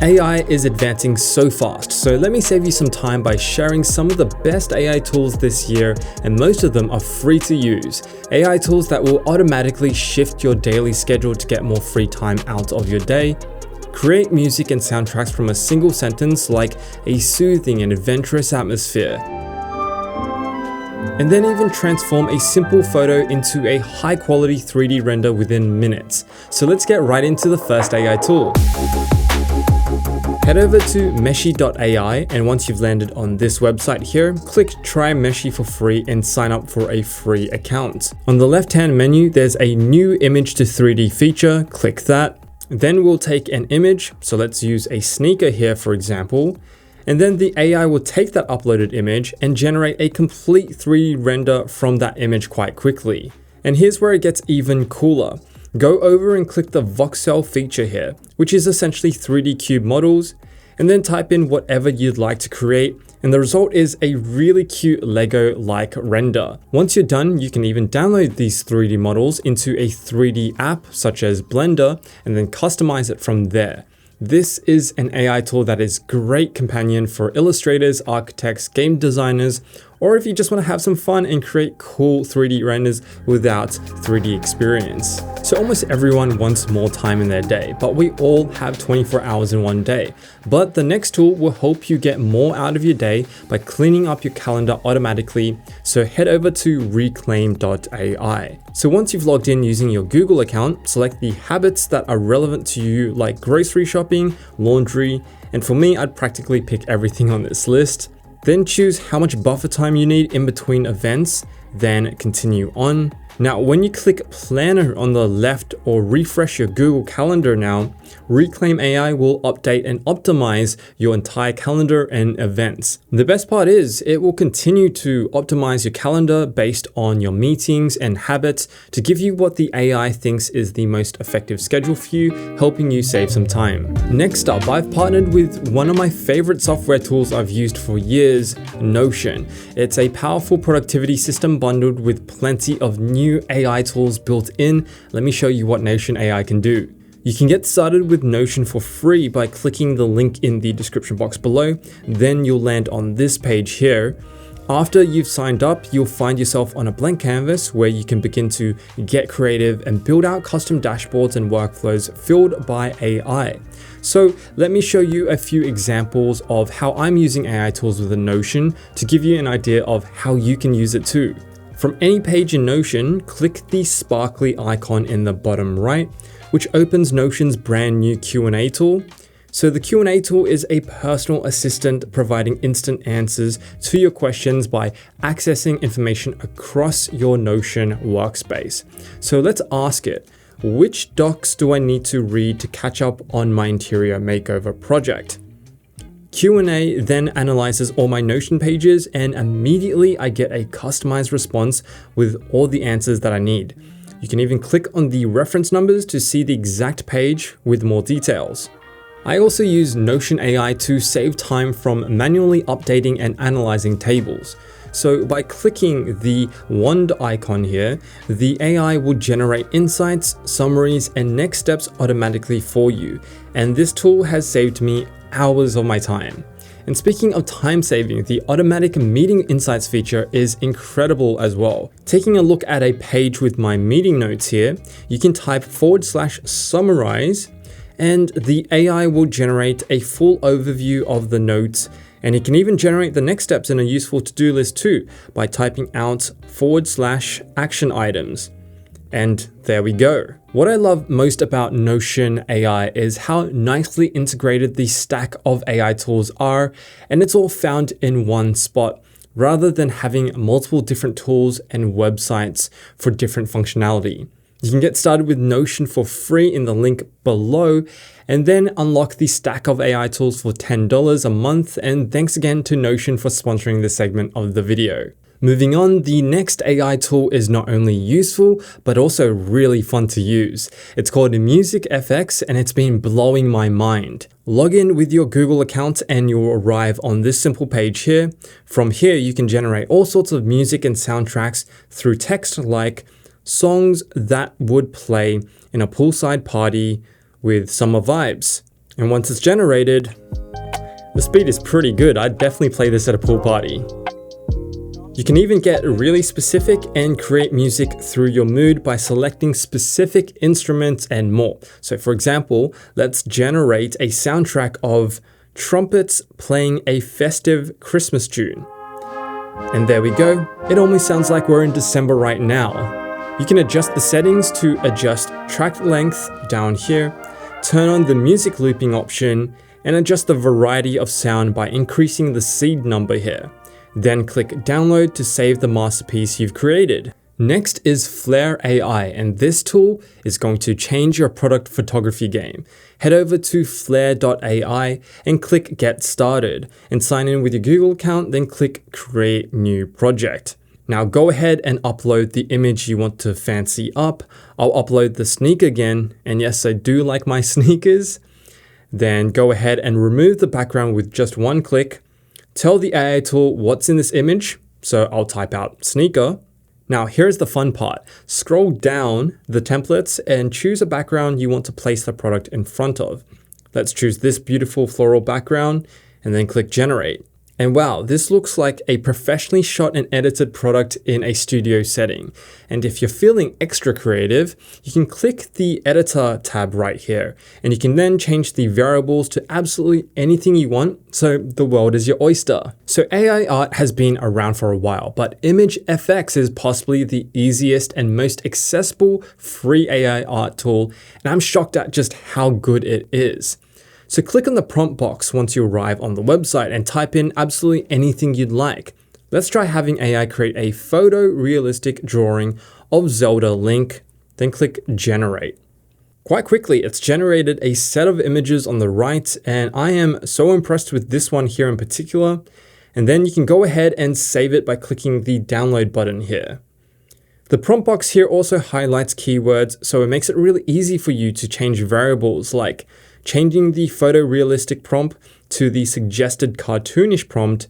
AI is advancing so fast, so let me save you some time by sharing some of the best AI tools this year, and most of them are free to use. AI tools that will automatically shift your daily schedule to get more free time out of your day, create music and soundtracks from a single sentence like a soothing and adventurous atmosphere, and then even transform a simple photo into a high-quality 3D render within minutes. So let's get right into the first AI tool. Head over to Meshy.ai, and once you've landed on this website here, click Try Meshy for free and sign up for a free account. On the left-hand menu, there's a new image to 3D feature. Click that. Then we'll take an image. So let's use a sneaker here, for example. And then the AI will take that uploaded image and generate a complete 3D render from that image quite quickly. And here's where it gets even cooler. Go over and click the voxel feature here, which is essentially 3D cube models, and then type in whatever you'd like to create, and the result is a really cute Lego-like render. Once you're done, you can even download these 3D models into a 3D app such as Blender, and then customize it from there. This is an AI tool that is a great companion for illustrators, architects, game designers, or if you just want to have some fun and create cool 3D renders without 3D experience. So almost everyone wants more time in their day, but we all have 24 hours in one day. But the next tool will help you get more out of your day by cleaning up your calendar automatically. So head over to reclaim.ai. So once you've logged in using your Google account, select the habits that are relevant to you, like grocery shopping, laundry, and for me, I'd practically pick everything on this list. Then choose how much buffer time you need in between events, then continue on. Now, when you click Planner on the left or refresh your Google Calendar now, Reclaim AI will update and optimize your entire calendar and events. The best part is it will continue to optimize your calendar based on your meetings and habits to give you what the AI thinks is the most effective schedule for you, helping you save some time. Next up, I've partnered with one of my favorite software tools I've used for years, Notion. It's a powerful productivity system bundled with plenty of new AI tools built in. Let me show you what Notion AI can do. You can get started with Notion for free by clicking the link in the description box below. Then you'll land on this page here. After you've signed up, you'll find yourself on a blank canvas where you can begin to get creative and build out custom dashboards and workflows filled by AI. So let me show you a few examples of how I'm using AI tools within Notion to give you an idea of how you can use it too. From any page in Notion, click the sparkly icon in the bottom right, which opens Notion's brand new Q&A tool. So the Q&A tool is a personal assistant providing instant answers to your questions by accessing information across your Notion workspace. So let's ask it, which docs do I need to read to catch up on my interior makeover project? Q&A then analyzes all my Notion pages, and immediately I get a customized response with all the answers that I need. You can even click on the reference numbers to see the exact page with more details. I also use Notion AI to save time from manually updating and analyzing tables. So by clicking the wand icon here, the AI will generate insights, summaries, and next steps automatically for you. And this tool has saved me hours of my time. And speaking of time saving, the automatic meeting insights feature is incredible as well. Taking a look at a page with my meeting notes here, you can type /summarize, and the AI will generate a full overview of the notes. And it can even generate the next steps in a useful to-do list too by typing out /action items. And there we go. What I love most about Notion AI is how nicely integrated the stack of AI tools are, and it's all found in one spot, rather than having multiple different tools and websites for different functionality. You can get started with Notion for free in the link below, and then unlock the stack of AI tools for $10 a month. And thanks again to Notion for sponsoring this segment of the video. Moving on, the next AI tool is not only useful, but also really fun to use. It's called Music FX, and it's been blowing my mind. Log in with your Google account and you'll arrive on this simple page here. From here, you can generate all sorts of music and soundtracks through text like songs that would play in a poolside party with summer vibes. And once it's generated, the speed is pretty good. I'd definitely play this at a pool party. You can even get really specific and create music through your mood by selecting specific instruments and more. So for example, let's generate a soundtrack of trumpets playing a festive Christmas tune. And there we go. It almost sounds like we're in December right now. You can adjust the settings to adjust track length down here, turn on the music looping option, and adjust the variety of sound by increasing the seed number here. Then click download to save the masterpiece you've created. Next is Flare AI, and this tool is going to change your product photography game. Head over to flare.ai and click get started and sign in with your Google account, then click create new project. Now go ahead and upload the image you want to fancy up. I'll upload the sneaker again, and yes, I do like my sneakers. Then go ahead and remove the background with just one click. Tell the AI tool what's in this image, so I'll type out sneaker. Now here's the fun part. Scroll down the templates and choose a background you want to place the product in front of. Let's choose this beautiful floral background and then click generate. And wow, this looks like a professionally shot and edited product in a studio setting. And if you're feeling extra creative, you can click the editor tab right here, and you can then change the variables to absolutely anything you want, so the world is your oyster. So AI art has been around for a while, but Image FX is possibly the easiest and most accessible free AI art tool, and I'm shocked at just how good it is. So click on the prompt box once you arrive on the website and type in absolutely anything you'd like. Let's try having AI create a photorealistic drawing of Zelda Link, then click generate. Quite quickly, it's generated a set of images on the right, and I am so impressed with this one here in particular. And then you can go ahead and save it by clicking the download button here. The prompt box here also highlights keywords, so it makes it really easy for you to change variables like changing the photorealistic prompt to the suggested cartoonish prompt,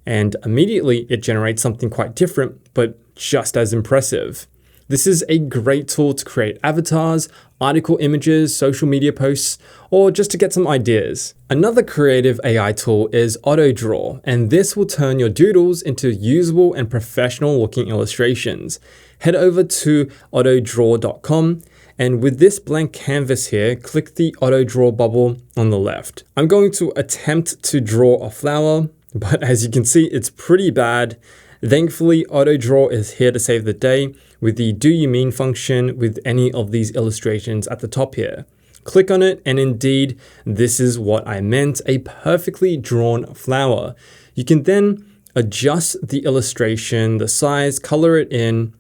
and immediately it generates something quite different, but just as impressive. This is a great tool to create avatars, article images, social media posts, or just to get some ideas. Another creative AI tool is AutoDraw, and this will turn your doodles into usable and professional looking illustrations. Head over to autodraw.com, and with this blank canvas here, click the AutoDraw bubble on the left. I'm going to attempt to draw a flower, but as you can see, it's pretty bad. Thankfully, AutoDraw is here to save the day with the do you mean function with any of these illustrations at the top here. Click on it, and indeed, this is what I meant, a perfectly drawn flower. You can then adjust the illustration, the size, color it in,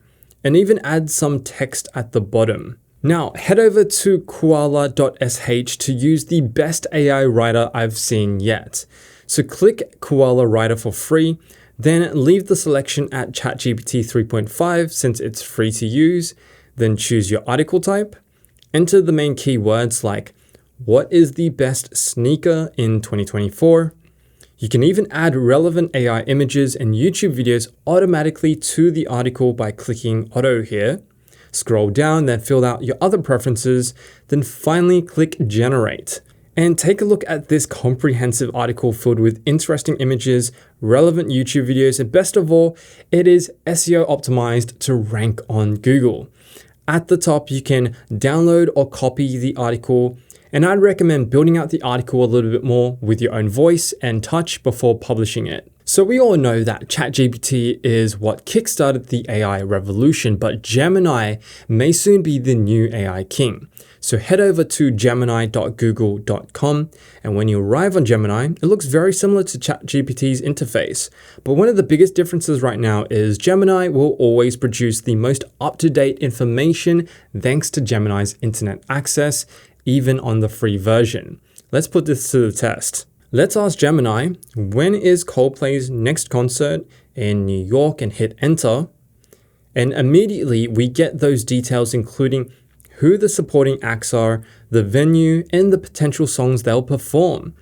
and even add some text at the bottom. Now, head over to koala.sh to use the best AI writer I've seen yet. So click Koala Writer for free, then leave the selection at ChatGPT 3.5 since it's free to use, then choose your article type, enter the main keywords like what is the best sneaker in 2024. You can even add relevant AI images and YouTube videos automatically to the article by clicking Auto here. Scroll down, then fill out your other preferences, then finally click Generate. And take a look at this comprehensive article filled with interesting images, relevant YouTube videos, and best of all, it is SEO optimized to rank on Google. At the top, you can download or copy the article, and I'd recommend building out the article a little bit more with your own voice and touch before publishing it. So we all know that ChatGPT is what kickstarted the AI revolution, but Gemini may soon be the new AI king. So head over to gemini.google.com, and when you arrive on Gemini, it looks very similar to ChatGPT's interface. But one of the biggest differences right now is Gemini will always produce the most up-to-date information thanks to Gemini's internet access, even on the free version. Let's put this to the test. Let's ask Gemini, when is Coldplay's next concert in New York, and hit enter. And immediately we get those details, including who the supporting acts are, the venue, and the potential songs they'll perform.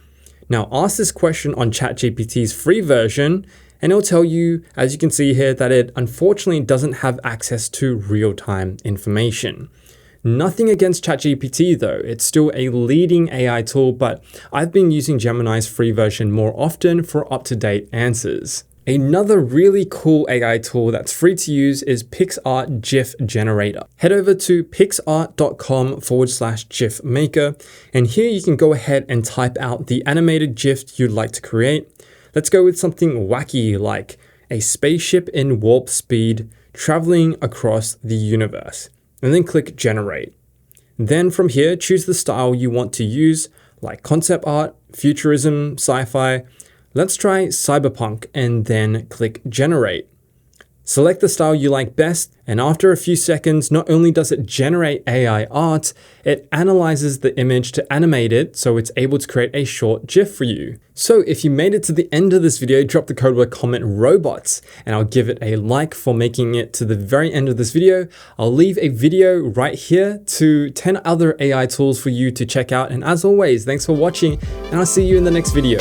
Now ask this question on ChatGPT's free version, and it'll tell you, as you can see here, that it unfortunately doesn't have access to real-time information. Nothing against ChatGPT though, it's still a leading AI tool, but I've been using Gemini's free version more often for up-to-date answers. Another really cool AI tool that's free to use is PixArt GIF Generator. Head over to pixart.com/GIF maker, and here you can go ahead and type out the animated GIF you'd like to create. Let's go with something wacky like a spaceship in warp speed traveling across the universe, and then click Generate. Then from here, choose the style you want to use, like concept art, futurism, sci-fi. Let's try cyberpunk and then click Generate. Select the style you like best, and after a few seconds, not only does it generate AI art, it analyzes the image to animate it so it's able to create a short GIF for you. So if you made it to the end of this video, drop the code word comment robots, and I'll give it a like for making it to the very end of this video. I'll leave a video right here to 10 other AI tools for you to check out. And as always, thanks for watching, and I'll see you in the next video.